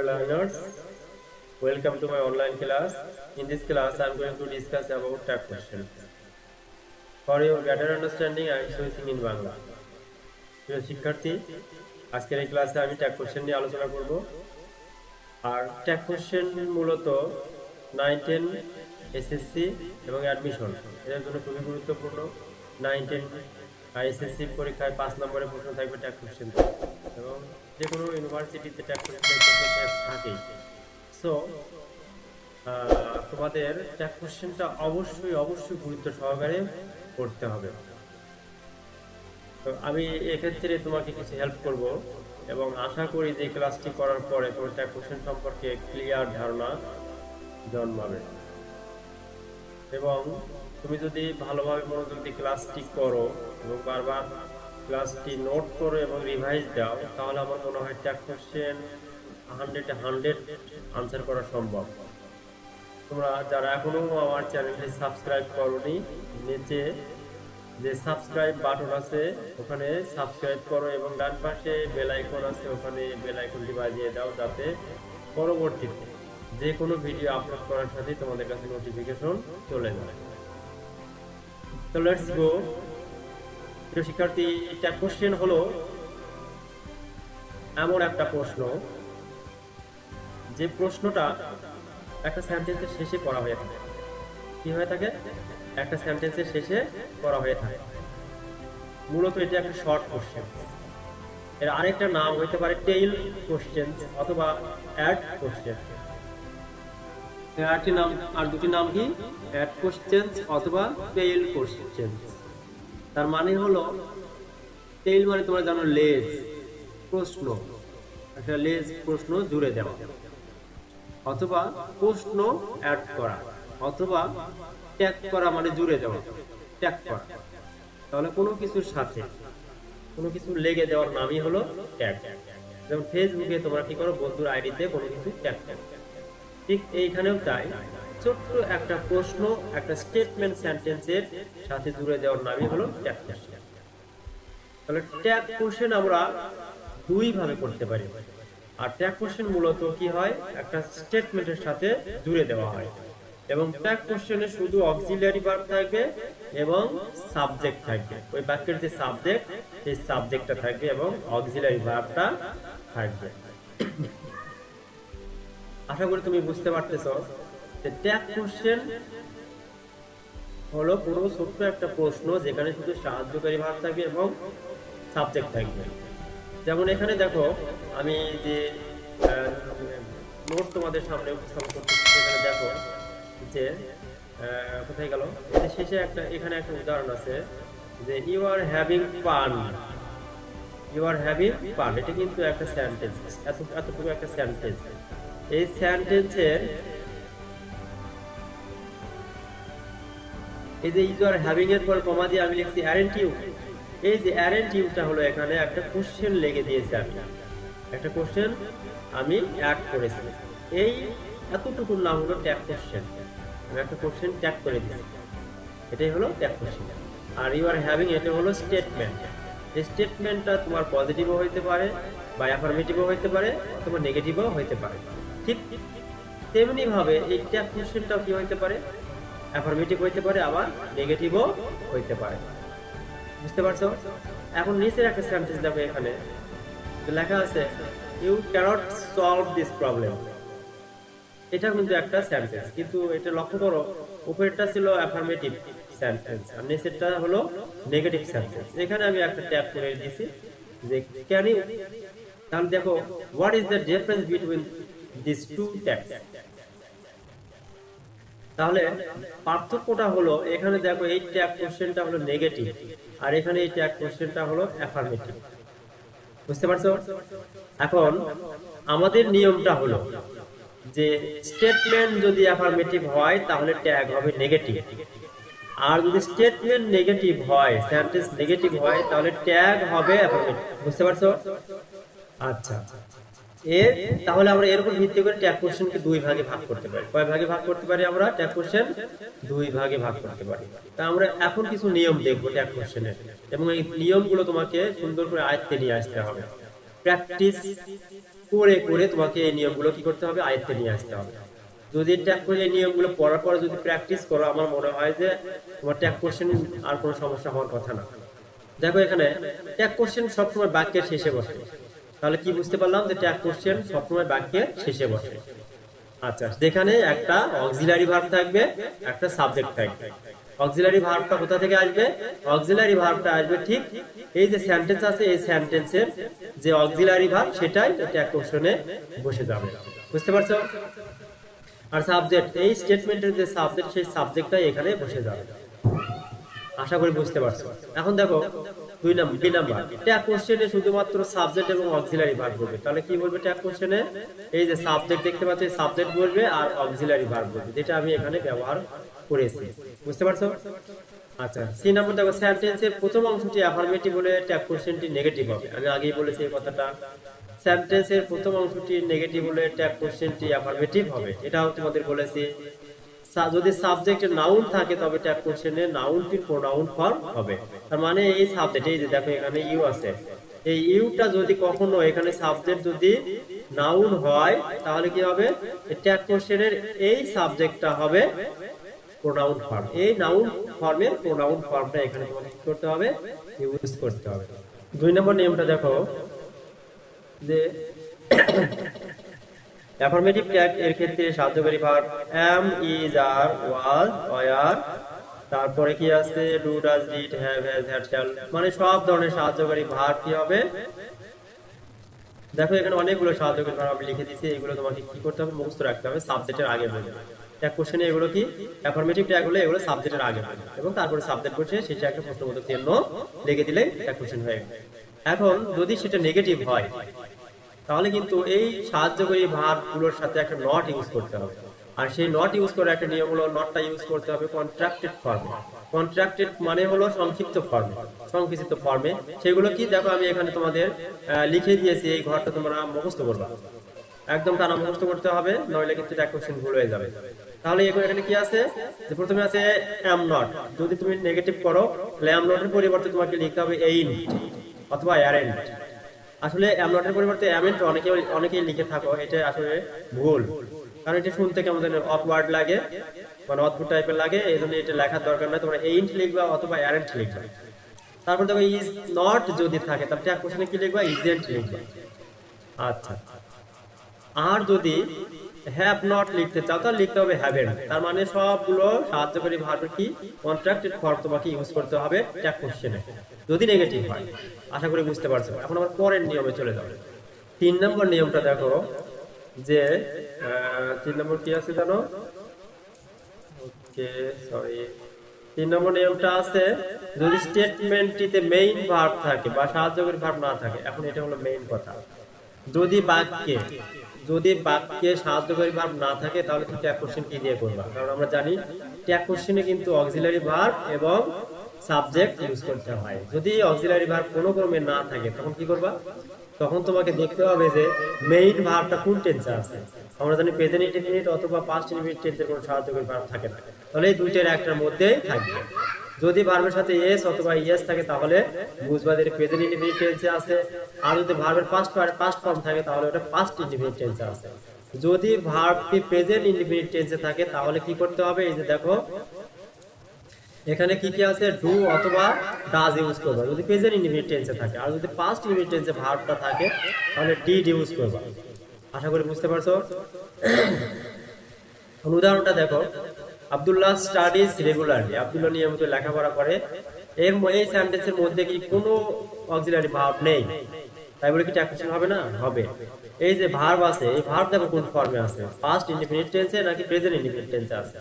dear learners, welcome to my online class. In this class, I am going to discuss about tag question. For your better understanding, I am switching in Bangla. প্রিয় শিক্ষার্থী, আজকের এই ক্লাসে আমি tag question নিয়ে আলোচনা করব। আর tag question মূলত 9, 10 এসএসসি এবং অ্যাডমিশন এর জন্য খুবই গুরুত্বপূর্ণ। 9, 10 এসএসসি পরীক্ষায় 5 নম্বরের প্রশ্ন থাকবে ট্যাগ কোশ্চেন এবং যে কোনো ইউনিভার্সিটিতে ট্যাগ কোশ্চেন থাকেই। সো তোমাদের ট্যাগ কোশ্চেনটা অবশ্যই গুরুত্ব সহকারে করতে হবে। তো আমি এক্ষেত্রে তোমাকে কিছু হেল্প করব এবং আশা করি যে ক্লাসটি করার পরে তোমার ট্যাগ কোশ্চেন সম্পর্কে ক্লিয়ার ধারণা জন্মাবে এবং তুমি যদি ভালোভাবে মনোযোগ দিয়ে ক্লাসটি করো এবং বারবার ক্লাসটি নোট করো এবং রিভাইজ দাও, তাহলে আমার মনে হয় ট্যাগ কোশ্চেন 100 আনসার করা সম্ভব। তোমরা যারা এখনো আমার চ্যানেলটি সাবস্ক্রাইব করোনি, নিচে যে সাবস্ক্রাইব বাটন আছে ওখানে সাবস্ক্রাইব করো এবং ডান পাশে বেল আইকন আছে, ওখানে বেল আইকনটি বাজিয়ে দাও যাতে পরবর্তীতে যে কোনো ভিডিও আপলোড করার সাথে তোমাদের কাছে নোটিফিকেশন চলে যায়। তো লেটস গো। প্রিয় শিক্ষার্থী, ট্যাগ কোশ্চেন হলো এমন একটা প্রশ্ন যে প্রশ্নটা একটা সেন্টেন্সের শেষে করা হয়ে থাকে। কি হয়ে থাকে? একটা সেন্টেন্সের শেষে করা হয়ে থাকে। মূলত এটা একটা শর্ট কোশ্চেন। এর আরেকটা নাম হইতে পারে টেইল কোশ্চেন অথবা অ্যাড কোশ্চেন। আর দুটি নাম কি? অ্যাড কোশ্চেন অথবা টেইল কোশ্চেন। তার মানে হলো টেইল মানে তোমরা জানো লেজ, প্রশ্ন, একটা লেজ প্রশ্ন জুড়ে দেওয়া, অথবা প্রশ্ন অ্যাড করা, অথবা ট্যাগ করা মানে জুড়ে দেওয়া, ট্যাগ করা। তাহলে কোনো কিছুর সাথে কোনো কিছু লেগে দেওয়ার নামই হলো ট্যাগ। যেমন ফেসবুকে তোমরা কি করো, বন্ধুর আইডিতে কোনো কিছু ট্যাগ করো, ঠিক এইখানেও তাই। ছোট্ট একটা প্রশ্ন একটা স্টেটমেন্ট সেন্টেন্সের সাথে জুড়ে দেওয়ার নামই হলো ট্যাগ কোশ্চেন। তাহলে ট্যাগ কোশ্চেন আমরা দুই ভাবে করতে পারি। আর ট্যাগ কোশ্চেন মূলত কি হয়, একটা স্টেটমেন্টের সাথে জুড়ে দেওয়া হয় এবং ট্যাগ কোশ্চেনে শুধু অক্সিলিয়ারি ভার্ব থাকবে এবং সাবজেক্ট থাকবে। ওই বাক্যের যে সাবজেক্ট, সেই সাবজেক্টটা থাকবে এবং অক্সিলিয়ারি ভার্বটা থাকবে। আশা করি তুমি বুঝতে পারতেছো যে ট্যাগ কোশ্চেন হলো পুরো ছোট্ট একটা প্রশ্ন যেখানে শুধু সাহায্যকারী ভার্ব থাকবে এবং সাবজেক্ট থাকবে। যেমন এখানে দেখো, আমি যে নোট তোমাদের সামনে উপস্থাপন করতেছি, সেখানে দেখো যে কোথায় গেল, এর শেষে এখানে একটা উদাহরণ আছে যে you are having fun. You are having fun, এটা কিন্তু একটা সেন্টেন্স, এতটুকু একটা সেন্টেন্স। এই সেন্টেন্সের এই যে ইউ আর হ্যাভিং এর পর কমা দিয়ে আমি লিখছি আরএন্ট ইউ। এই যে আরএন্ট ইউটা হলো এখানে একটা কোশ্চেন লেগে দিয়েছে, আমি একটা কোশ্চেন আমি অ্যাড করেছি। এই এতটুকুর নাম হলো ট্যাগ কোশ্চেন। আমি একটা কোশ্চেন ট্যাগ করে দিয়েছি, এটাই হলো ট্যাগ কোশ্চেন। আর ইউ আর হ্যাভিং এটা হলো স্টেটমেন্ট। এই স্টেটমেন্টটা তোমার পজিটিভও হইতে পারে বা অ্যাফার্মেটিভও হইতে পারে অথবা নেগেটিভও হইতে পারে। ঠিক তেমনি ভাবে এই ট্যাগ কোশ্চেনটাও কি হইতে পারে, অ্যাফার্মেটিভ হইতে পারে আবার নেগেটিভও হইতে পারে। বুঝতে পারছো? এখন নিচের একটা সেন্টেন্স দেখো, এখানে লেখা আছে you cannot solve this problem. এটা কিন্তু একটা সেন্টেন্স, কিন্তু এটা লক্ষ্য করো উপরেরটা ছিল অ্যাফার্মেটিভ সেন্টেন্স আর নিচেরটা হলো নেগেটিভ সেন্টেন্স। এখানে আমি একটা ট্যাগ করে দিয়েছি যে ক্যান ইউ। তাহলে দেখো what is the difference between this two tags. তাহলে পার্থক্যটা হলো এখানে দেখো এই ট্যাগ কোশ্চেনটা হলো নেগেটিভ আর এখানে এই ট্যাগ কোশ্চেনটা হলো অ্যাফার্মেটিভ। বুঝতে পারছো? এখন আমাদের নিয়মটা হলো যে স্টেটমেন্ট যদি অ্যাফার্মেটিভ হয় তাহলে ট্যাগ হবে নেগেটিভ, আর যদি স্টেটমেন্ট নেগেটিভ হয়, সেন্টেন্স নেগেটিভ হয়, তাহলে ট্যাগ হবে অ্যাফার্মেটিভ। বুঝতে পারছো? আচ্ছা, তাহলে আমরা এর উপর ভিত্তি করে ট্যাগ কোশ্চেনকে দুই ভাগে ভাগ করতে পারি। কয় ভাগে ভাগ করতে পারি আমরা? ট্যাগ কোশ্চেন দুই ভাগে ভাগ করতে পারি। তা আমরা এখন কিছু নিয়ম দেখবো ট্যাগ কোশ্চেনের এবং এই নিয়মগুলো তোমাকে সুন্দর করে আয়ত্তে নিয়ে আসতে হবে। প্র্যাকটিস করে করে তোমাকে এই নিয়মগুলো কি করতে হবে, আয়ত্তে নিয়ে আসতে হবে। যদি ট্যাগ করে এই নিয়মগুলো পড়ার পরে যদি প্র্যাকটিস করো, আমার মনে হয় যে তোমার ট্যাগ কোশ্চেন আর কোনো সমস্যা হওয়ার কথা না। দেখো এখানে ট্যাগ কোশ্চেন সবসময় বাক্যের শেষে বসে, তাহলে কি বুঝতে পারলাম যে ট্যাগ কোশ্চেন সবসময় বাক্যের শেষে বসে। আচ্ছা, যেখানে একটা অক্সিলারি ভার্ব থাকবে, একটা সাবজেক্ট থাকবে। অক্সিলারি ভার্বটা কোথা থেকে আসবে? অক্সিলারি ভার্বটা আসবে ঠিক এই যে সেন্টেন্স আছে, এই সেন্টেন্সের যে অক্সিলারি ভার্ব সেটাই ট্যাগ কোশ্চেনে বসে যাবে। বুঝতে পারছো? আর সাবজেক্ট, এই স্টেটমেন্টের যে সাবজেক্ট, সেই সাবজেক্টটাই এখানে বসে যাবে। আশা করি বুঝতে পারছো। এখন দেখো বি নাম্বার, ট্যাগ কোশ্চেনে শুধুমাত্র সাবজেক্ট এবং অক্সিলারি ভার্ব বলবে। তাহলে কি বলবে ট্যাগ কোশ্চেনে? এই যে সাবজেক্ট দেখতে পাচ্ছ, সাবজেক্ট বলবে আর অক্সিলারি ভার্ব বলবে, যেটা আমি এখানে ব্যবহার করেছি। বুঝতে পারছো? আচ্ছা, সি নাম্বার দেখো, সেন্টেন্সের প্রথম অংশটি অ্যাফার্মেটিভ হলে ট্যাগ কোশ্চেনটি নেগেটিভ হবে। আমি আগেই বলেছি এই কথাটা। সেন্টেন্সের প্রথম অংশটি নেগেটিভ হলে ট্যাগ কোশ্চেনটি অ্যাফার্মেটিভ হবে, এটাও তোমাদের বলেছি। যদি সাবজেক্টে নাউন থাকে তবে ট্যাগ কোশ্চেনে নাউনটি প্রোনাউন ফর্ম হবে। তার মানে এই সাবজেক্ট, এই যে দেখো এখানে ইউ আছে, এই ইউটা যদি কখনো এখানে সাবজেক্ট যদি নাউন হয় তাহলে কি হবে? ট্যাগ কোশ্চেনের এই সাবজেক্টটা হবে প্রোনাউন ফর্ম। এই নাউন ফর্মের প্রোনাউন ফর্মটা এখানে তোমাকে কি করতে হবে? ইউজ করতে হবে। 2 নম্বর নিয়মটা দেখো যে অ্যাফার্মেটিভ ট্যাগ এর ক্ষেত্রে সাহায্যকারী verb am, is, are, was, were, তারপরে কি আছে do, does, did, have, has, had, shall, মানে সব ধরনের সাহায্যকারী ভার্ব কি হবে? দেখো এখানে অনেকগুলো সাহায্যকারী ভার্ব আমি লিখে দিয়েছি, এগুলো তোমাকে কি করতে হবে? মুখস্থ রাখতে হবে সাবজেক্টের আগে বলে। ট্যাগ কোশ্চেনে এগুলো কি অ্যাফার্মেটিভ ট্যাগ হলে এগুলো সাবজেক্টের আগে বলে, এবং তারপরে সাবজেক্ট বসে সেটা একটা প্রশ্নবোধক চিহ্ন লিখে দিলে ট্যাগ কোশ্চেন হয়ে গেল। এখন যদি সেটা নেগেটিভ হয় তাহলে কিন্তু এই সাহায্যকারী ভার্বগুলোর সাথে একটা নট ইউজ করতে হবে। আর সেই নট ইউজ করার একটা নিয়ম হলো, নটটা ইউজ করতে হবে কন্ট্রাক্টেড ফর্মে। কন্ট্রাক্টেড মানে হলো সংক্ষিপ্ত ফর্মে, সংক্ষিপ্ত ফর্মে। সেগুলো কি দেখো আমি এখানে তোমাদের লিখে দিয়েছি, এই ঘরটা তোমরা মুখস্থ করবা, একদম টানা মুখস্থ করতে হবে, নইলে কিন্তু ট্যাগ কোশ্চেন ভুল হয়ে যাবে। তাহলে এখানে কি আছে? যে প্রথমে আছে am not, যদি তুমি নেগেটিভ করো তাহলে am not এর পরিবর্তে তোমাকে লিখতে হবে ain't অথবা aren't। আসলে am not এর পরিবর্তে aren't অনেকেই লিখে থাকো, এটা আসলে ভুল, কারণ এটা শুনতে কেমন যেন অকওয়ার্ড লাগে, মানে অদ্ভুত টাইপের লাগে, এই জন্য এটা লেখার দরকার নাই। তোমরা ain't লিখবা অথবা aren't লিখবা। তারপর দেখো is not যদি থাকে তাহলে ট্যাগ কোশ্চেনে কি লিখবা? isn't লিখবা। আচ্ছা, আর যদি হ্যাভ নট লিখতে চাও তাহলে লিখতে হবে হ্যাভেন্ট। তার মানে সবগুলো সাহায্যকারী ভার্বের কি কন্ট্রাক্টেড ফর্ম তোমাকে ইউজ করতে হবে ট্যাগ কোশ্চেনে, যদি নেগেটিভ হয়। আশা করি বুঝতে পারছো। এখন আমরা পরের নিয়মে চলে যাব। 3 নম্বর নিয়মটা দেখো যে 3 নম্বর কি আছে জানো? ওকে সরি, 3 নম্বর নিয়মটা আছে যদি স্টেটমেন্টটিতে মেইন ভার্ব থাকে বা সাহায্যকারী ভার্ব না থাকে। এখন এটা হলো মেইন কথা, যদি বাক্যে সাহায্যকারী ভার্ব না থাকে তাহলে তুমি ট্যাগ কোশ্চেন কি দিয়ে করবা? কারণ আমরা জানি ট্যাগ কোশ্চেনে কিন্তু অক্সিলারি ভার্ব এবং সাবজেক্ট ইউজ করতে হয়। যদি অক্সিলারি ভার্ব কোনো ক্রমে না থাকে তখন কি করবা? তখন তোমাকে দেখতে হবে যে মেইন ভার্বটা কোন টেন্সে আছে। আমরা জানি প্রেজেন্ট ইনডিফিনিট অথবা পাস্ট ইনডিফিনিট টেন্সের কোনো সাহায্যকারী ভার্ব থাকে না, তাহলে এই দুইটার একটার মধ্যেই থাকবে। যদি ভার্বের সাথে এস অথবা ইএস থাকে তাহলে বুঝবা যে প্রেজেন্ট ইনডিফিনিট টেন্সে আছে। আর যদি ভার্বের পাস্ট ফর্ম থাকে তাহলে ওটা পাস্ট ইনডিফিনিট টেন্সে আছে। যদি ভার্বটি প্রেজেন্ট ইনডিফিনিট টেন্সে থাকে তাহলে কি করতে হবে? এই যে দেখো এখানে কি কি আছে? ডু অথবা ডাজ ইউজ করবা যদি প্রেজেন্ট ইনডিফিনিট টেন্সে থাকে। আর যদি পাস্ট ইনডিফিনিট টেন্সে ভার্বটা থাকে তাহলে ডিড ইউজ করবা। আশা করি বুঝতে পারছো। উদাহরণটা দেখো, আব্দুল্লাহ স্টাডিজ রেগুলারলি, আব্দুল্লাহ নিয়মিত লেখাপড়া করে। এই সেন্টেন্সের মধ্যে কি কোনো অক্সিলারি ভার্ব নেই, তাই বলে কি ট্যাগ কোশ্চেন হবে না? হবে। এই যে ভার্ব আছে, এই ভার্ব দেখো কোন ফর্মে আছে, পাস্ট ইনডিফিনিট টেন্সে নাকি প্রেজেন্ট ইনডিফিনিট টেন্সে আছে।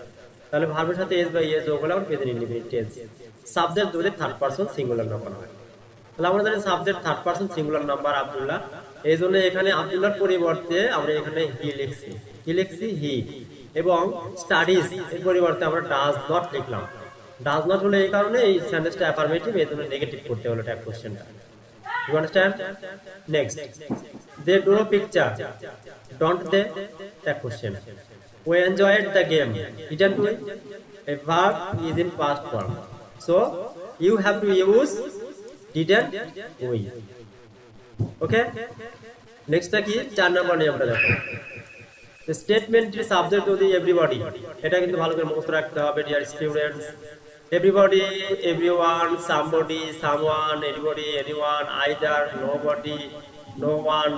তাহলে ভার্বের সাথে এস বা ইএস যোগ হলে আবার প্রেজেন্ট ইনডিফিনিট টেন্স। সাবজেক্ট যদি থার্ড পারসন সিঙ্গুলার নাম্বার হয়। তাহলে আমরা জানি subject third person singular number Abdullah, এই জন্য এখানে আব্দুল্লাহর পরিবর্তে আমরা এখানে হি লিখছি, কি লিখছি? হি। এবং স্টাডিজ এর পরিবর্তে আমরা ডাজ নট লিখলাম। ডাজ নট হলে এই কারণে এই সেন্টেন্সটা অ্যাফার্মেটিভ, এই জন্য নেগেটিভ করতে হলো ট্যাগ কোশ্চেনটা। You understand? Next, they draw picture, don't they? Tag question. We enjoyed the game, didn't we? A verb is in past form, so you have to use didn't we. Okay? নেক্সটটা কি 4 নম্বর নিয়মটা দেখো, স্টেটমেন্টের subject যদি everybody, এটা কিন্তু ভালো করে মুখস্থ রাখতে হবে dear students. Everybody, everyone, somebody, someone, anybody, anyone, either, nobody, no one,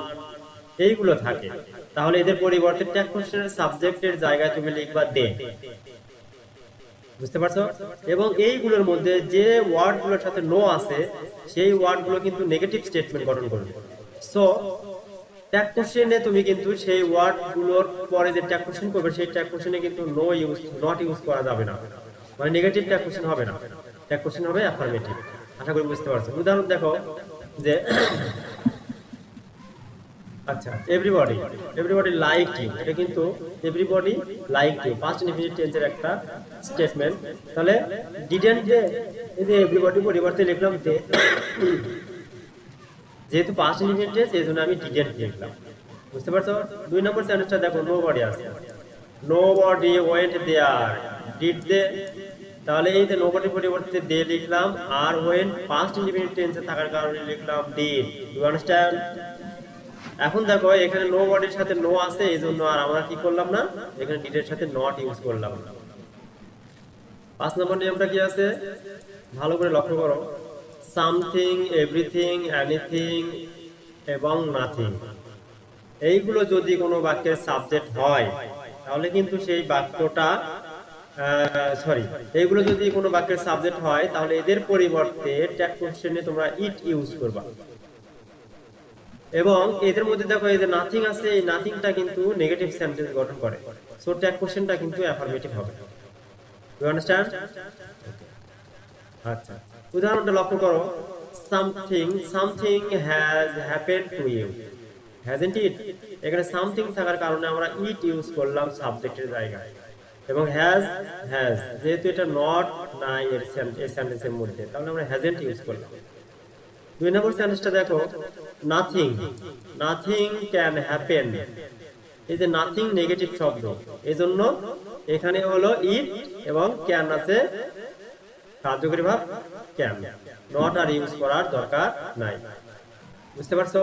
এইগুলো থাকে, তাহলে এদের পরিবর্তে ট্যাগ কোশ্চেনের সাবজেক্টের জায়গায় তুমি লিখবা দে। বুঝতে পারছো? এবং এইগুলোর মধ্যে যে ওয়ার্ডগুলোর সাথে নো আছে সেই ওয়ার্ডগুলো কিন্তু নেগেটিভ স্টেটমেন্ট গঠন করবে। সো ট্যাগ কোশ্চেনে তুমি কিন্তু সেই ওয়ার্ডগুলোর পরে যে ট্যাগ কোশ্চেন করবে সেই ট্যাগ কোশ্চেনে কিন্তু নো ইউজ, নট ইউজ করা যাবে না, মানে নেগেটিভ ট্যাগ কোশ্চেন হবে না, ট্যাগ কোশ্চেন হবে অ্যাফার্মেটিভ। আশা করি বুঝতে পারছো। উদাহরণ দেখো যে আচ্ছা, এভরিবডি, এভরিবডি লাইক ইউ, এটা কিন্তু everybody like you past indefinite টেন্সের একটা স্টেটমেন্ট। তাহলে ডিডেন্ট দে, এই যে এভরিবডি পরিবর্তে লিখলাম দে, যেহেতু পাস্ট ইনডিফিনিট টেন্স এই জন্য আমি ডিডেন্ট লিখলাম। বুঝতে পারছো? 2 নম্বর সেন্টেন্সটা দেখো, নোবডি আছে, nobody went there, did they, তাহলে এই যে নোবডি পরিবর্তে দে লিখলাম, আর ওয়েন্ট পাস্ট ইনডিফিনিট টেন্সে থাকার কারণে লিখলাম ডিড। You understand? এখন দেখো এখানে নো বডির সাথে নো আছে, এই জন্য আর আমরা কি করলাম না, এখানে ডিডের সাথে নট ইউজ করলাম না। 5 নম্বর নিয়মটা কি আছে ভালো করে লক্ষ্য করো, সামথিং, এভরিথিং, এনিথিং এবং নাথিং, এইগুলো যদি কোনো বাক্যের সাবজেক্ট হয় তাহলে কিন্তু সেই বাক্যটা এইগুলো যদি কোনো বাক্যের সাবজেক্ট হয় তাহলে এদের পরিবর্তে ট্যাগ কোশ্চেনে তোমরা ইট ইউজ করবা। এবং এদের মধ্যে দেখো এই যে নাথিং আছে, এই নাথিংটা কিন্তু নেগেটিভ সেন্টেন্স গঠন করে, সো ট্যাগ কোশ্চেনটা কিন্তু অ্যাফার্মেটিভ হবে। You understand? আচ্ছা, উদাহরণটা লক্ষ্য করো, something, something has happened to you, hasn't it, এখানে সামথিং থাকার কারণে আমরা ইট ইউজ করলাম সাবজেক্টের জায়গায়, এবং হ্যাজ, হ্যাজ যেহেতু এটা নট নাই এর সেন্টেন্সের মধ্যে, তাহলে আমরা হ্যাজন্ট ইউজ করলাম। 2 নম্বর সেন্টেন্সটা দেখো, নাথিং, নাথিং ক্যান হ্যাপেন, এই যে নাথিং নেগেটিভ শব্দ, এজন্য এখানে হলো ইট এবং ক্যান আছে কার্যকরী ভাব ক্যান, নট আর ইউজ করার দরকার নাই। বুঝতে পারছো?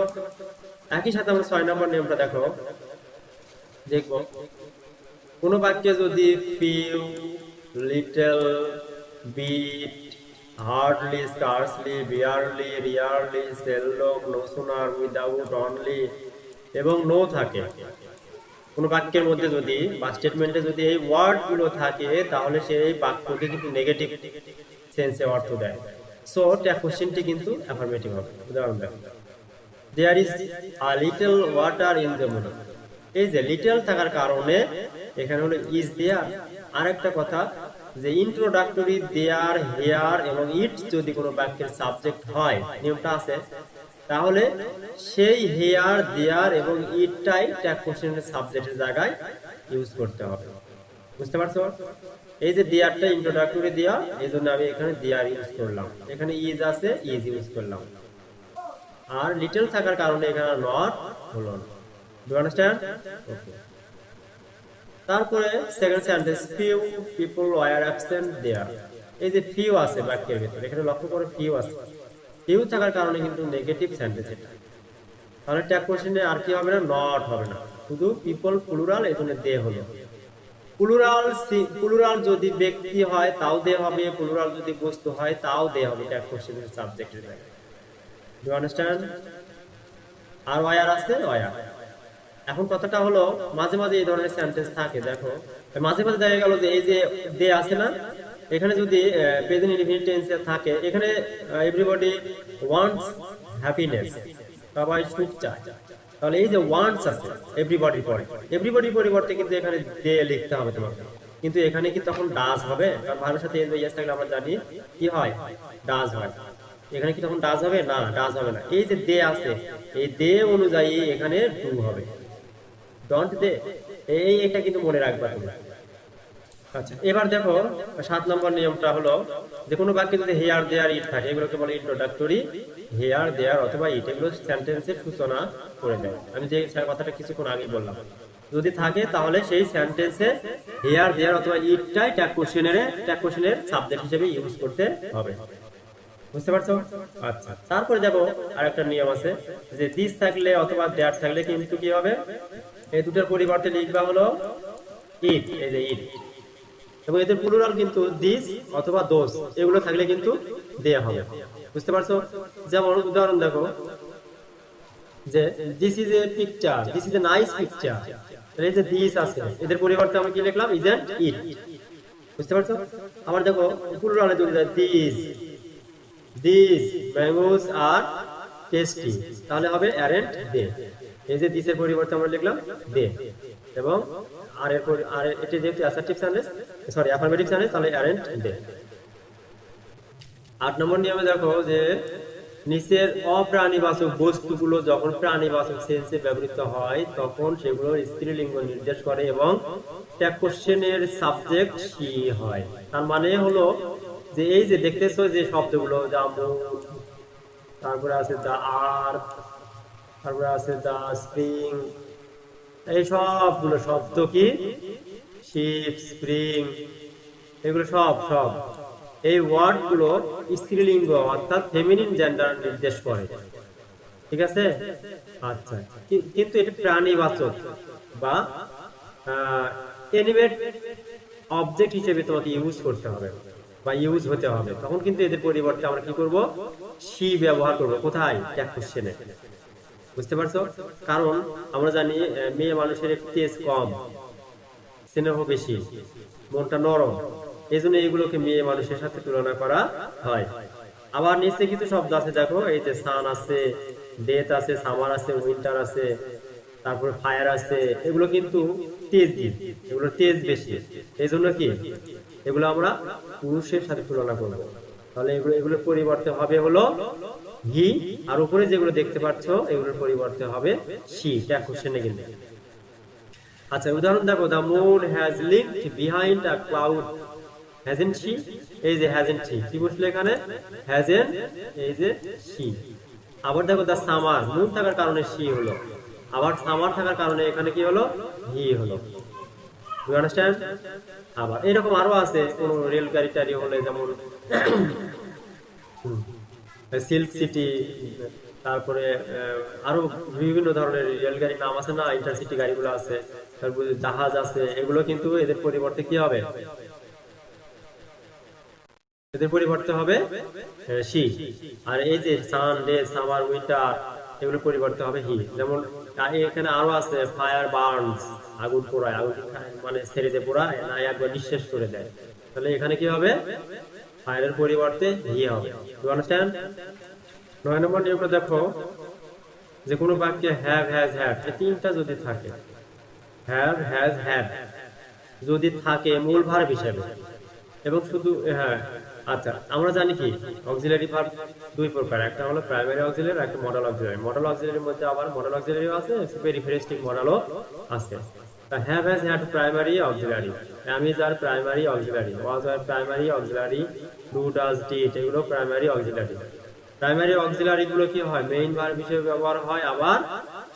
একই সাথে আমরা 6 নম্বর নিয়মটা দেখো, দেখবো কোন বাক্যে যদি few, little, bit, hardly, scarcely, barely, rarely, seldom, no sooner, without, only এবং নো থাকে, কোন বাক্যের মধ্যে যদি বা স্টেটমেন্টে যদি এই ওয়ার্ড গুলো থাকে তাহলে সেই বাক্যটি কিন্তু নেগেটিভ সেন্সে অর্থ দেয়, সো ট্যাগ কোশ্চেনটি কিন্তু অ্যাফার্মেটিভ হবে। উদাহরণ দেখো, there is a little water in the moon, এই যে লিটল থাকার কারণে এখানে হলো ইজ দেয়ার। আরেকটা কথা যে ইন্ট্রোডাক্টরি দেয়ার, হেয়ার এবং ইট যদি কোনো বাক্যের সাবজেক্ট হয়, নিয়মটা আছে, তাহলে সেই হেয়ার, দেয়ার এবং ইটটাই ট্যাগ কোশ্চেনের সাবজেক্টের জায়গায় ইউজ করতে হবে। বুঝতে পারছো? এই যে দেয়ারটা ইন্ট্রোডাক্টরি দেয়া, এই জন্য আমি এখানে দেয়ার ইউজ করলাম, এখানে ইজ আছে, ইজ ইউজ করলাম, আর লিটল থাকার কারণে এখানে নট হলো না। Do you understand? ওকে। তারপরে second sentence, few people were absent there, এই যে ফিউ আছে বাক্যের ভিতরে, এখানে লক্ষ্য করে ফিউ আছে, ফিউ থাকার কারণে কিন্তু নেগেটিভ সেন্টেন্স এটা, তাহলে ট্যাগ কোশ্চেনে আর কি হবে না, নট হবে না, শুধু পিপল প্লুরাল, এখানে দে হলো। প্লুরাল, প্লুরাল যদি ব্যক্তি হয় তাও দে হবে, প্লুরাল যদি বস্তু হয় তাও দে হবে ট্যাগ কোশ্চেনের সাবজেক্টের জায়গায়। Do you understand? আর ওয়্যার আছে, ওয়্যার। এখন কথাটা হলো মাঝে মাঝে এই ধরনের সেন্টেন্স থাকে, দেখো মাঝে মাঝে দেখা গেল যে এই যে দে আছে না, এখানে যদি প্রেজেন্ট ইনডিফিনিট টেন্সে থাকে, এখানে এভরিবডি ওয়ান্টস হ্যাপিনেস, সবাই সুখ চায়, তাহলে এই যে ওয়ান্টস আছে এভরিবডির পরে, এভরিবডির পরিবর্তে কিন্তু এখানে দে লিখতে হবে তোমাকে, কিন্তু এখানে কি তখন ডাজ হবে? কারণ ভাবের সাথে এস বা ইয়েস থাকলে আমরা জানি কি হয়, ডাজ হয়, এখানে কি তখন ডাজ হবে না, ডাজ হবে না, এই যে দে আছে এই দে অনুযায়ী এখানে ডু হবে, ডোন্ট দে, এটা কিন্তু মনে রাখবা তোমরা। আচ্ছা, এবার দেখো 7 নম্বর নিয়মটা হলো যে কোনো বাক্যে যদি হেয়ার, দেয়ার, ইট থাকে, এগুলোকে বলে ইন্ট্রোডাক্টরি হেয়ার, দেয়ার অথবা ইট, এগুলো সেন্টেন্সের সূচনা করে দেয়। আমি যে কথাটা কিছুক্ষণ আগে বললাম, যদি থাকে তাহলে সেই সেন্টেন্সে হেয়ার, দেয়ার অথবা ইটটাই ট্যাগ কোশ্চেনের সাবজেক্ট হিসেবে ইউজ করতে হবে। বুঝতে পারছো? আচ্ছা, তারপরে দেখো আরেকটা নিয়ম আছে যে দিস থাকলে অথবা দ্যাট থাকলে কিন্তু কি হবে, এই দুটোর পরিবর্তে লিখবা হলো ইট, এই যে ইট, এবং এদের প্লুরাল কিন্তু দিস অথবা দোস, এগুলো থাকলে কিন্তু দেয়া হবে। বুঝতে পারছো? যেমন উদাহরণ দেখো যে this is a picture, this is a nice picture, এই যে দিস আছে এদের পরিবর্তে আমি কি লিখলাম, ইজন্ট ইট। বুঝতে পারছো? আবার দেখো প্লুরালে যদি this this mangoes are tasty, তাহলে হবে অ্যারেন্ট দে। এই যে দিসের পরিবর্তে আমরা লিখলাম দে, এবং আর এর আর এটা যেহেতু assertive sentence, sorry affirmative sentence, তাহলে অ্যারেন্ট দে। 8 নম্বর নিয়মে দেখো যে নিচের অপ্রাণীবাচক বস্তুগুলো যখন প্রাণীবাচক সেন্সে ব্যবহৃত হয় তখন সেগুলোর স্ত্রীলিঙ্গ নির্দেশ করে এবং ট্যাগ কোশ্চেনের সাবজেক্ট সি হয়। তার মানে হলো যে এই যে দেখতেছো যে শব্দগুলো জামুন, তারপরে আছে দা আর্থ, তারপরে আছে দা স্প্রিং, এই সবগুলো শব্দ কি শিপ, স্প্রিং, এগুলো সব সব এই ওয়ার্ড গুলো স্ত্রীলিঙ্গ অর্থাৎ ফেমিনিন জেন্ডার নির্দেশ করে। ঠিক আছে? আচ্ছা, কিন্তু এটা প্রাণীবাচক বা এনিমেট অবজেক্ট হিসেবে তোমাকে ইউজ করতে হবে বা ইউজ হতে হবে, তখন কিন্তু এদের পরিবর্তে আমরা কি করব, সি ব্যবহার করব। কোথায়? ট্যাগ কোশ্চেনে। বুঝতে পারছো? কারণ আমরা জানি মেয়ে মানুষের একটু তেজ কম, স্নেহ বেশি, মনটা নরম, এই জন্য এগুলোকে মেয়ে মানুষের সাথে তুলনা করা হয়। আবার নিচে কিছু শব্দ আছে দেখো, এই যে সান আছে, ডেথ আছে, সামার আছে, উইন্টার আছে, তারপরে ফায়ার আছে, এগুলো কিন্তু তেজ, এগুলো তেজ বেশি, এই জন্য কি এগুলো আমরা পুরুষের সাথে তুলনা করবো। তাহলে এগুলো এগুলোর পরিবর্তে হবে হলো হি, আর উপরে যেগুলো দেখতে পাচ্ছ এগুলোর পরিবর্তে হবে সি। ট্যাগ কোশ্চেনে কিন্তু। আচ্ছা, উদাহরণ দেখো, the moon has linked behind a cloud hasn't she, এই যে হ্যাজেন্ট শি, কি বসলো এখানে, হ্যাজেন্ট, এই যে শি। আবার দেখো দা সামার, মুন থাকার কারণে শি হলো, আবার সামার থাকার কারণে এখানে কি হলো, হি হলো। You understand? আবার এরকম আরো আছে, কোন রেল গাড়ি টাড়ি হলে যেমন সিল্ক সিটি, তারপরে আরো বিভিন্ন ধরনের রেলগাড়ির নাম আছে না, ইন্টারসিটি গাড়িগুলো আছে, তারপরে জাহাজ আছে, এগুলো কিন্তু এদের পরিবর্তে কি হবে, এদের পরিবর্তে হবে সি। আর এই যে সান, ডে, সামার, উইন্টার, এগুলো পরিবর্তে হবে হি। যেমন এখানে আরো আছে ফায়ার বার্নস, আগুন পোড়ায়, আগুন মানে ছেড়ে দিয়ে পোড়ায় না একবার নিঃশেষ করে দেয়, তাহলে এখানে কি হবে, ফায়ারের পরিবর্তে হি হবে। You understand? 9 নম্বর নিয়মটা দেখো যে কোনো বাক্যে হ্যাভ, হ্যাজ, হ্যাড, এই তিনটা যদি থাকে, হ্যাভ, হ্যাজ, হ্যাড যদি থাকে মূল ভার্ব হিসেবে, এবং শুধু হ্যাঁ, আচ্ছা আমরা জানি কি অক্সিলারি ভার্ব দুই প্রকার, একটা হলো প্রাইমারি অক্সিলারি, একটা মডেল অক্সিলারি। মডেল অক্সিলারির মধ্যে আবার মডেল অক্সিলারিও আছে, পেরিফেরেস্টিক মডেলও আছে। Have, has, had primary auxiliary, am is are primary auxiliary, was আর primary auxiliary, do, does, did, এগুলো প্রাইমারি অক্সিলারি। প্রাইমারি অক্সিলারি গুলো কি হয়, মেইন ভার্ব হিসেবে ব্যবহার হয়, আবার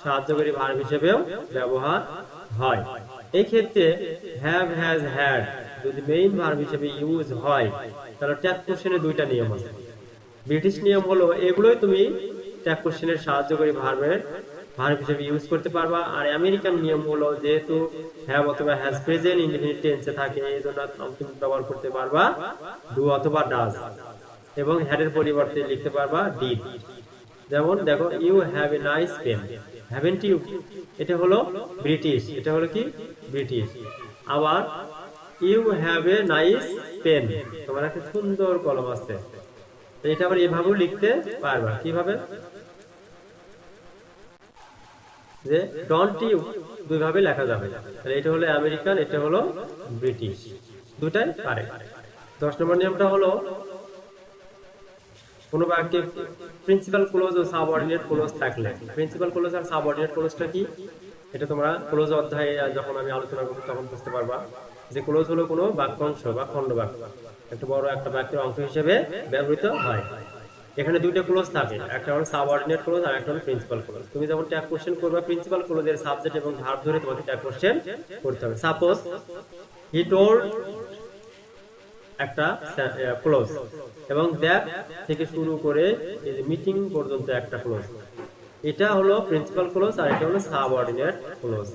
সাহায্যকারী ভার্ব হিসেবেও ব্যবহার হয়। এই ক্ষেত্রে হ্যাভ, হ্যাজ, হ্যাড যদি মেইন ভার্ব হিসেবে ইউজ হয় তাহলে ট্যাগ কোশ্চেনে দুইটা নিয়ম আছে। ব্রিটিশ নিয়ম হলো এগুলোই তুমি ট্যাগ কোশ্চেনের সাহায্যকারী ভার্বের ভার্ব হিসেবে ইউজ করতে পারবা। আর আমেরিকান নিয়ম হলো যেহেতু হ্যাভ অথবা হ্যাজ প্রেজেন্ট ইনডিফিনিট টেন্সে থাকে, এই জন্য তুমি ব্যবহার করতে পারবা ডু অথবা ডাজ, এবং হ্যাডের পরিবর্তে লিখতে পারবা ডিড। যেমন দেখো, you have a nice pen, haven't you, এটা হলো ব্রিটিশ, এটা হলো কি ব্রিটিশ। আবার you have a nice pen, তোমার একটা সুন্দর কলম আছে, এটা আবার এভাবেও লিখতে পারবা। কিভাবে? যে ডন্ট ইউ, দুই ভাবে লেখা যাবে। তাহলে এটা হলো আমেরিকান, এটা হলো ব্রিটিশ, দুটাই পারে। 10 নম্বর নিয়মটা হলো কোন বাক্যে প্রিন্সিপাল ক্লোজ ও সাবঅর্ডিনেট ক্লোজ থাকলে, প্রিন্সিপাল ক্লোজ আর সাবঅর্ডিনেট ক্লোজটা কি, এটা তোমরা ক্লোজ অধ্যায়ে যখন আমি আলোচনা করব তখন বুঝতে পারবা। যে ক্লোজ হলো কোনো বাক্যাংশ বা খণ্ড বাক্য, একটা বড় একটা বাক্যের অংশ হিসেবে ব্যবহৃত হয়। এখানে দুইটা ক্লোজ থাকে, একটা হলো সাবঅর্ডিনেট ক্লোজ আর একটা হলো প্রিন্সিপাল ক্লোজ। তুমি যখন ট্যাগ কোশ্চেন করবে প্রিন্সিপাল ক্লোজের সাবজেক্ট এবং ভার্ব ধরে তোমাকে ট্যাগ কোশ্চেন করতে হবে। সাপোজ হি টোল্ড একটা ক্লোজ, এবং দ্যাট থেকে শুরু করে এই যে মিটিং পর্যন্ত একটা ক্লোজ। এটা হলো প্রিন্সিপাল ক্লোজ আর এটা হলো সাবঅর্ডিনেট ক্লোজ।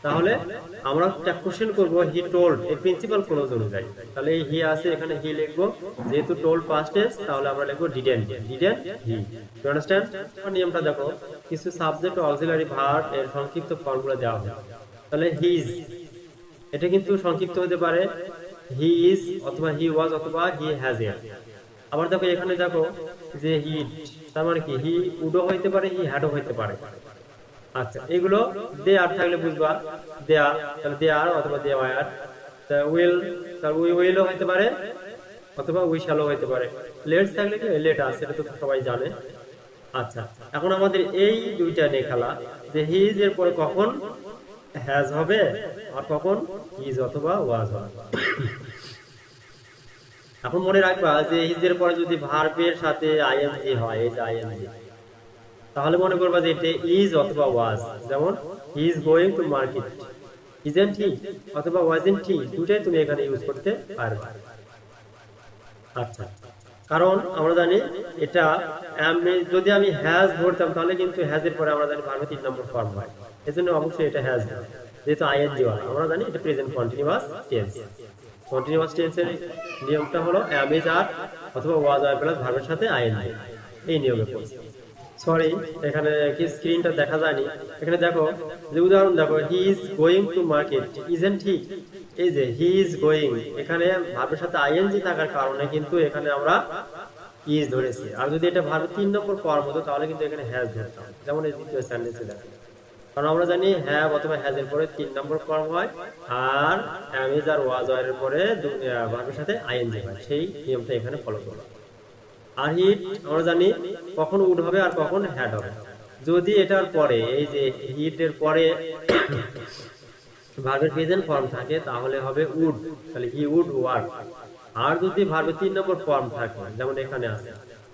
তাহলে আমরা একটা কোশ্চেন করব হি টোল্ড এই প্রিন্সিপাল ক্লোজ অনুযায়ী। তাহলে এই হি আছে এখানে হি লিখবো, যেহেতু টোল্ড পাস্ট টেন্স তাহলে আমরা লিখবো ডিডেন্ট হি। You understand? নিয়মটা দেখো, কিছু সাবজেক্ট ও অক্সিলারি ভার্ব এর সংক্ষিপ্ত ফর্মুলা দেওয়া হয়। তাহলে হিজ এটা কিন্তু সংক্ষিপ্ত হতে পারে হি ইজ অথবা হি ওয়াজ অথবা হি হ্যাজ এ। আবার দেখো এখানে দেখো যে হি, তার মানে কি হি উডও হইতে পারে হি হ্যাডও হইতে পারে। আচ্ছা, এগুলো দে আর থাকলে বুঝবা দে আর, তাহলে দে আর অথবা দে ওয়ার। উইল, তার উই উইলও হইতে পারে অথবা উই শ্যালও হইতে পারে। লেটস থাকলে কি লেট আস, এটা তো সবাই জানে। আচ্ছা, এখন আমাদের এই দুইটা নিয়ে খেলা যে হি ইজ এর পরে কখন হ্যাজ হবে আর কখন ইজ অথবা ওয়াজ হবে। এখন মনে রাখবা যে ইজ এর পরে যদি ভার্বের সাথে আইএনজি হয়, এই যে আইএনজি, তাহলে মনে করবা যে এটা ইজ অথবা ওয়াজ। যেমন he is going to market, isn't he অথবা ওয়াজেন্ট হি, দুটাই তুমি এখানে ইউজ করতে পারবে। আচ্ছা, কারণ আমরা জানি এটা যদি আমি হ্যাজ ধরতাম তাহলে কিন্তু হ্যাজ এর পরে আমরা জানি ভার্বের 3 নম্বর ফর্ম হয়, এজন্য অবশ্যই এটা হ্যাজ, যেহেতু আইএনজি হয়। আমরা জানি এটা প্রেজেন্ট কন্টিনিউয়াস টেন্স। কন্টিনিউয়াস টেন্সের নিয়মটা হলো am is are অথবা was are প্লাস ভার্বের সাথে আইএনজি, এই নিয়মে পড়ছে। সরি, এখানে কি স্ক্রিনটা দেখা যায়নি। এখানে দেখো যে উদাহরণ দেখো, he is going to market isn't he. এই যে হি ইজ গোয়িং, এখানে ভার্বের সাথে আইএনজি থাকার কারণে কিন্তু এখানে আমরা ইজ ধরেছি। আর যদি এটা ভার্বের 3 নম্বর ফর্ম হতো তাহলে কিন্তু এখানে হ্যাজ ধরতাম, যেমন এই দ্বিতীয় সেন্টেন্সে দেখো। কারণ আমরা জানি হ্যাভ অথবা হ্যাজ এর পরে 3 নম্বর ফর্ম হয়, আর am is R was are এর পরে ভার্বের সাথে আইএনজি হয়, সেই নিয়মটা এখানে ফলো করব। আর হিট আমরা জানি কখন উড হবে আর কখন হ্যাড হবে। যদি এটার পরে এই যে হিট এর পরে ভার্বের প্রেজেন্ট ফর্ম থাকে তাহলে হবে উড, তাহলে হি উড ওয়ার্ক। আর যদি ভার্বের 3 নম্বর ফর্ম থাকে যেমন এখানে আছে,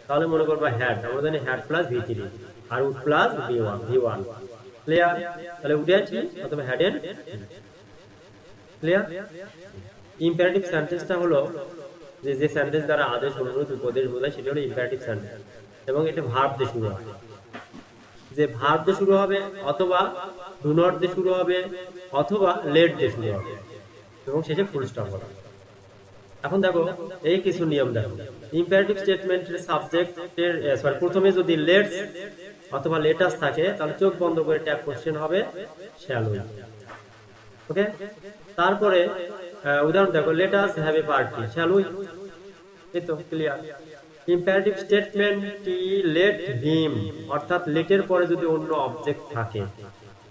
তাহলে মনে করবা হ্যাড, আমরা জানি হ্যাড প্লাস ভি3 আর উড প্লাস ভি1। ক্লিয়ার? তাহলে উডেন্ট হি অথবা হ্যাডেন্ট। ক্লিয়ার? ইম্পারেটিভ সেন্টেন্সটা হলো যে সেন্টেন্স দ্বারা আদেশ, অনুরোধ, উপদেশ বোঝায় সেটা হলো ইম্পারেটিভ সেন্টেন্স, এবং এটা ভার্ব দিয়ে শুরু হবে। যে ভার্ব দিয়ে শুরু হবে অথবা ডু নট দিয়ে শুরু হবে অথবা লেট দিয়ে শুরু হবে এবং শেষে ফুল স্টপ হবে। এখন দেখো এই কিছু নিয়ম দেখো। ইম্পারেটিভ স্টেটমেন্টের সাবজেক্টের প্রথমে যদি লেটস অথবা লেটাস থাকে তাহলে চোখ বন্ধ করে ট্যাগ কোশ্চেন হবে শ্যাল উই। ওকে, তারপরে উদাহরণ দেখো, let us have a party, shall we. এই তো ক্লিয়ার। ইম্পারেটিভ স্টেটমেন্টটি লেট হিম, অর্থাৎ লেটের পরে যদি অন্য অবজেক্ট থাকে,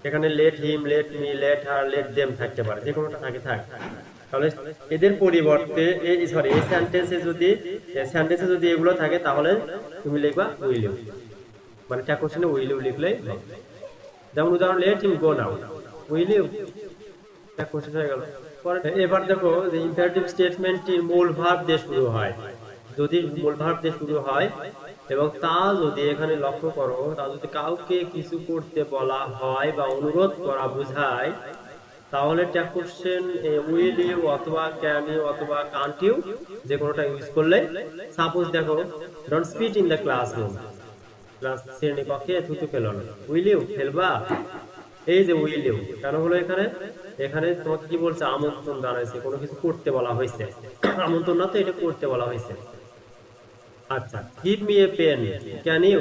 এখানে let him, let me, let her, let them থাকতে পারে, যে কোনোটা থাকে থাক, তাহলে এদের পরিবর্তে এই সেন্টেন্সে যদি এগুলো থাকে তাহলে তুমি লিখবা উইল ইউ, মানে ট্যাগ কোশ্চেনে উইল ইউ লিখলেই হবে। যেমন উদাহরণ let him go now, will you, tag question হয়ে গেল। এবার দেখো যে ইম্পারেটিভ স্টেটমেন্টটির মূল ভার্ব দিয়ে শুরু হয়, যদি মূল ভার্ব দিয়ে শুরু হয় এবং তা যদি এখানে লক্ষ্য করো, তা যদি কাউকে কিছু করতে বলা হয় বা অনুরোধ করা বোঝায় তাহলে ট্যাগ কোশ্চেন উইল ইউ অথবা ক্যান ইউ অথবা কান্ট ইউ যে কোনোটা ইউজ করলে। সাপোজ দেখো, don't স্পিট in the classroom, class শ্রেণীকক্ষে থুতু ফেলো না, উইল ইউ ফেলবা? এই যে উইল ইউ কেন হলো এখানে? এখানে তোমাকে কি বলছে? আমন্ত্রণ জানাইছে, কোনো কিছু করতে বলা হয়েছে। আমন্ত্রণ না তো, এটা করতে বলা হয়েছে। আচ্ছা, give me a pen, can you,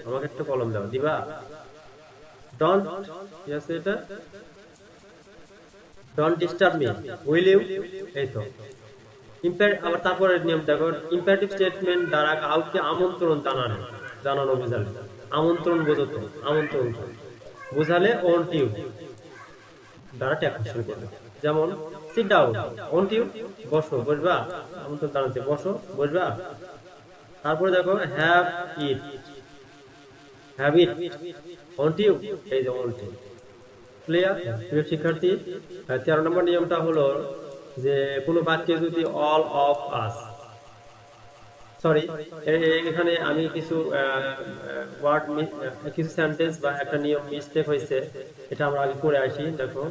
আমাকে একটা কলম দাও, দিবা? ডোন্ট, কি আছে এটা? Don't disturb me, will you? এই তো। আবার তারপরে নিয়ম দেখো, ইম্পারেটিভ স্টেটমেন্ট দ্বারা কাউকে আমন্ত্রণ জানানো বোঝালে, আমন্ত্রণ বোঝাতো, আমন্ত্রণ বোঝালে ওন্ট ইউ দ্বারা ট্যাগ কোশ্চেন করবে। যেমন সিট ডাউন, ওন্ট ইউ, বসো, বসবা, আমন্ত্রণ জানাতে, বসো, বসবা। তারপরে দেখো have it, have it, won't you, এই যে ওন্ট ইউ। ক্লিয়ার? প্রিয় শিক্ষার্থী, 13 নম্বর নিয়মটা হলো যে কোনো বাক্যে যদি অল অফ আস, সরি এখানে আমি কিছু ওয়ার্ড, কিছু সেন্টেন্স বা একটা নিয়ম মিস্টেক হয়েছে, এটা আমরা আগে করে আসি। দেখো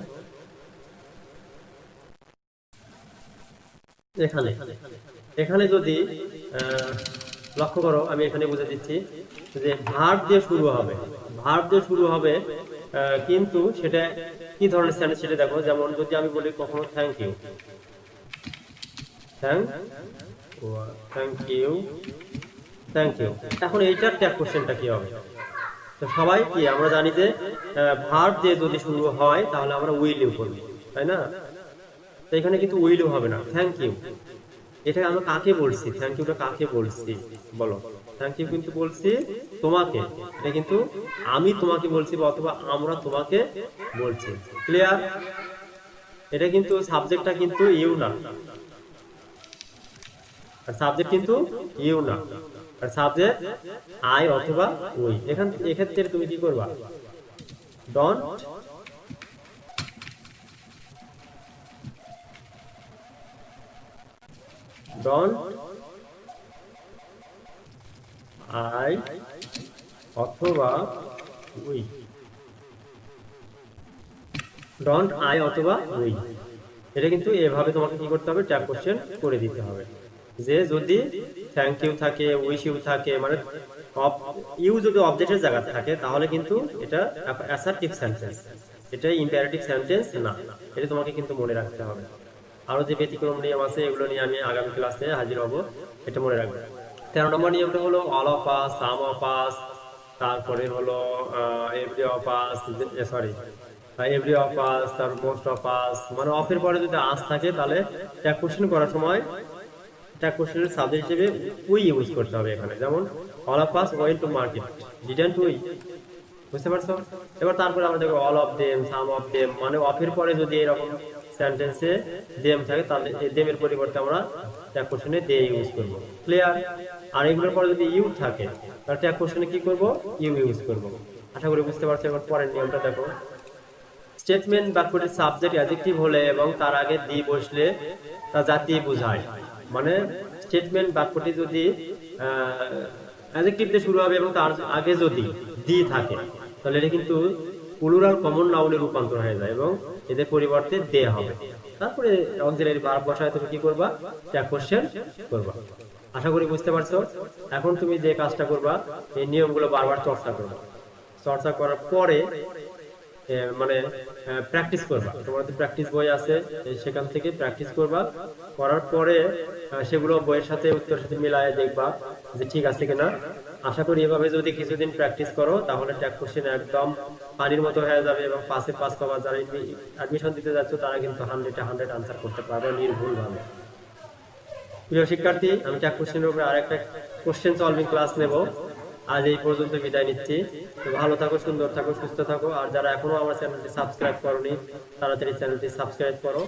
এখানে এখানে যদি লক্ষ্য করো, আমি এখানে বুঝে দিচ্ছি যে ভার্ব দিয়ে শুরু হবে, ভার্ব দিয়ে শুরু হবে, কিন্তু সেটা কি ধরনের সেন্টেন্স সেটা দেখো। যেমন যদি আমি বলি কখনো thank you, thank thank you, thank you, এখন এইটার ট্যাগ কোশ্চেনটা কি হবে? তো সবাই কি আমরা জানি যে ভার্ব দিয়ে যদি শুরু হয় তাহলে আমরা উইল ইউ করব, তাই না? তো এখানে কিন্তু উইল ইউ হবে না, থ্যাংক ইউ। এটা আমরা কাকে বলছি? থ্যাংক ইউটা কাকে বলছি বলো? থ্যাংক ইউ কিন্তু বলছি তোমাকে, এটা কিন্তু আমি তোমাকে বলছি অথবা আমরা তোমাকে বলছি। ক্লিয়ার? এটা কিন্তু সাবজেক্টটা কিন্তু ইউ না, আর সাবজেক্ট কিন্তু ইউ না, আর সাবজেক্ট আই অথবা উই। এক্ষেত্রে তুমি কি করবা? ডন্ট ডন্ট আই অথবা উই, ডন্ট আই অথবা উই। এটা কিন্তু এভাবে তোমাকে কি করতে হবে? ট্যাগ কোশ্চেন করে দিতে হবে যে যদি থ্যাংক ইউ থাকে, উইশ ইউ থাকে, মানে ইউ যদি অবজেক্টের জায়গা থাকে তাহলে কিন্তু এটা অ্যাসার্টিভ সেন্টেন্স, এটা ইম্পারেটিভ সেন্টেন্স না। এটা তোমাকে কিন্তু মনে রাখতে হবে। আরো যে ব্যতিক্রম নিয়ম আছে এগুলো নিয়ে আমি আগামী ক্লাসে হাজির হব, এটা মনে রাখবে। 13 নম্বর নিয়মটা হলো all of us, some of us, তারপরে হলো every of us, sorry every of us, তার মোস্ট অফ আস। মানে অফের পরে যদি আস থাকে তাহলে ট্যাগ কোশ্চেন করার সময় ট্যাগ কোশ্চেনের সাবজেক্ট হিসেবে উই ইউজ করতে হবে এখানে। যেমন all of us went to market, didn't we? বুঝতে পারছো? এবার তারপরে আমরা দেখো all of them, some of them, মানে অফের পরে যদি এরকম সেন্টেন্সে দেম থাকে তাহলে দেমের পরিবর্তে আমরা ট্যাগ কোশ্চেনে দে ইউজ করব। ক্লিয়ার? আর এগুলোর পরে যদি ইউ থাকে তাহলে ট্যাগ কোশ্চেনে কি করব? ইউ ইউজ করব। আশা করি বুঝতে পারছো। এবার পরের নিয়মটা দেখো। স্টেটমেন্ট বাক্যটির সাবজেক্ট অ্যাডজেক্টিভ হলে এবং তার আগে দি বসলে তা জাতি বোঝায়। মানে স্টেটমেন্ট বাক্যটি যদি অ্যাডজেক্টিভ দিয়ে শুরু হবে এবং তার আগে যদি দি থাকে তাহলে এটা কিন্তু প্লুরাল কমন নাউনে রূপান্তর হয়ে যায় এবং এদের পরিবর্তে দে হবে। তারপরে অক্সিলারি ভার্ব বসায় তুমি কি করবা? ট্যাগ কোশ্চেন করবা। আশা করি বুঝতে পারছো। এখন তুমি যে কাজটা করবা, এই নিয়মগুলো বারবার চর্চা করবা। চর্চা করার পরে মানে প্র্যাকটিস করবা। তোমার তো প্র্যাকটিস বই আছে, সেখান থেকে প্র্যাকটিস করবা। করার পরে সেগুলো বইয়ের সাথে উত্তরের সাথে মিলায়ে দেখবা যে ঠিক আছে কিনা। আশা করি এভাবে যদি কিছুদিন প্র্যাকটিস করো তাহলে ট্যাগ কোশ্চেন একদম পানির মতো হয়ে যাবে এবং পাশে পাস পাবা। যারা অ্যাডমিশন দিতে যাচ্ছ তারা কিন্তু 100-100 আনসার করতে পারবে নির্ভুল ভাবে। প্রিয় শিক্ষার্থী, আমি ট্যাগ কোশ্চেনের উপরে আরেকটা কোশ্চেন সলভিং ক্লাস নেব। আজ এই পর্যন্ত বিদায় নিচ্ছি। তো ভালো থাকো, সুন্দর থাকো, সুস্থ থাকো। আর যারা এখনো আমার চ্যানেলটি সাবস্ক্রাইব করোনি তাড়াতাড়ি চ্যানেলটি সাবস্ক্রাইব করো।